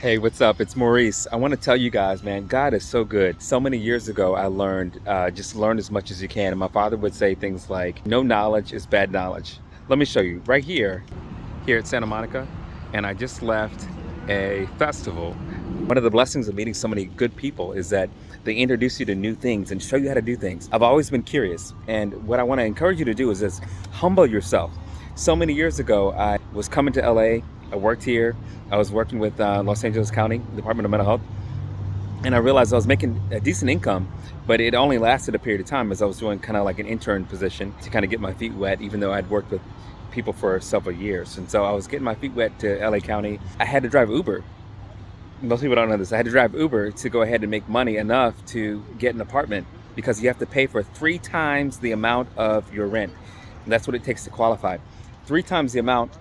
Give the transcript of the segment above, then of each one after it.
Hey, what's up? It's Maurice. I want to tell you guys, man, God is so good. So many years ago, I learned just learn as much as you can. And my father would say things like, no knowledge is bad knowledge. Let me show you right here at Santa Monica. And I just left a festival. One of the blessings of meeting so many good people is that they introduce you to new things and show you how to do things. I've always been curious. And what I want to encourage you to do is just humble yourself. So many years ago, I was coming to LA. I worked here. I was working with Los Angeles County Department of Mental Health, and I realized I was making a decent income, but it only lasted a period of time as I was doing kind of like an intern position to kind of get my feet wet, even though I'd worked with people for several years. And so I was getting my feet wet to LA County. I had to drive Uber. Most people don't know this. I had to drive Uber to go ahead and make money enough to get an apartment because you have to pay for 3 times the amount of your rent. And that's what it takes to qualify. 3 times the amount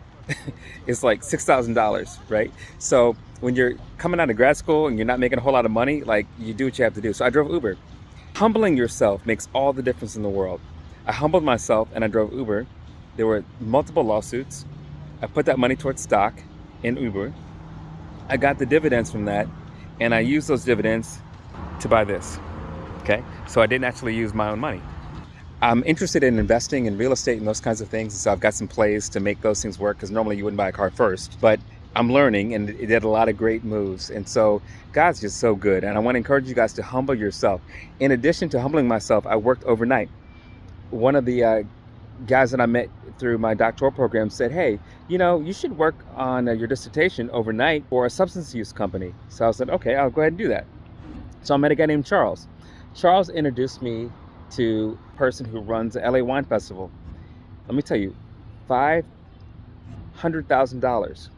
is like $6,000, right? So when you're coming out of grad school and you're not making a whole lot of money, like you do what you have to do. So I drove Uber. Humbling yourself makes all the difference in the world. I humbled myself and I drove Uber. There were multiple lawsuits. I put that money towards stock in Uber. I got the dividends from that, and I used those dividends to buy this. Okay, so I didn't actually use my own money. I'm interested in investing in real estate and those kinds of things. So I've got some plays to make those things work because normally you wouldn't buy a car first. But I'm learning and it did a lot of great moves. And so God's just so good. And I want to encourage you guys to humble yourself. In addition to humbling myself, I worked overnight. One of the guys that I met through my doctoral program said, hey, you should work on your dissertation overnight for a substance use company. So I said, okay, I'll go ahead and do that. So I met a guy named Charles. Charles introduced me to a person who runs the LA Wine Festival. Let me tell you, $500,000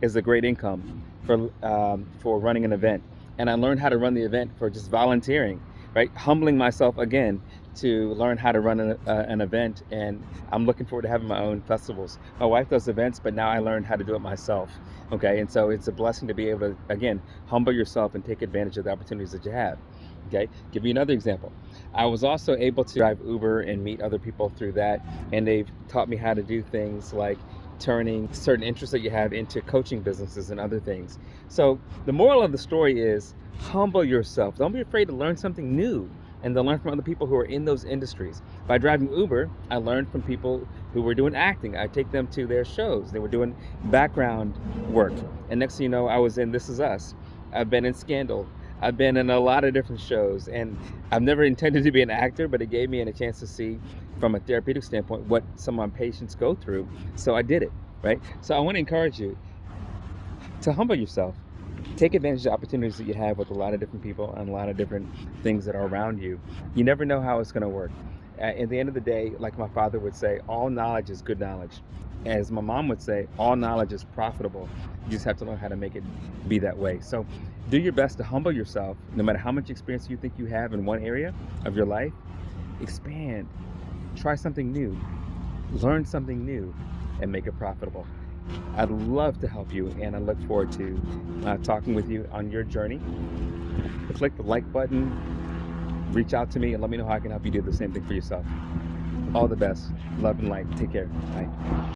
is a great income for running an event. And I learned how to run the event for just volunteering, right? Humbling myself again to learn how to run an event. And I'm looking forward to having my own festivals. My wife does events, but now I learned how to do it myself. Okay, and so it's a blessing to be able to, again, humble yourself and take advantage of the opportunities that you have. Okay, give you another example. I was also able to drive Uber and meet other people through that, and they've taught me how to do things like turning certain interests that you have into coaching businesses and other things. So the moral of the story is humble yourself. Don't be afraid to learn something new and to learn from other people who are in those industries. By driving Uber, I learned from people who were doing acting. I take them to their shows. They were doing background work. And next thing you know, I was in This Is Us. I've been in Scandal. I've been in a lot of different shows, and I've never intended to be an actor, but it gave me a chance to see from a therapeutic standpoint what some of my patients go through. So I did it, right? So I want to encourage you to humble yourself. Take advantage of the opportunities that you have with a lot of different people and a lot of different things that are around you. You never know how it's going to work. At the end of the day, like my father would say, all knowledge is good knowledge. As my mom would say, all knowledge is profitable. You just have to learn how to make it be that way. So do your best to humble yourself, no matter how much experience you think you have in one area of your life. Expand, try something new, learn something new, and make it profitable. I'd love to help you, and I look forward to talking with you on your journey. Click the like button, reach out to me, and let me know how I can help you do the same thing for yourself. All the best. Love and light. Take care. Bye.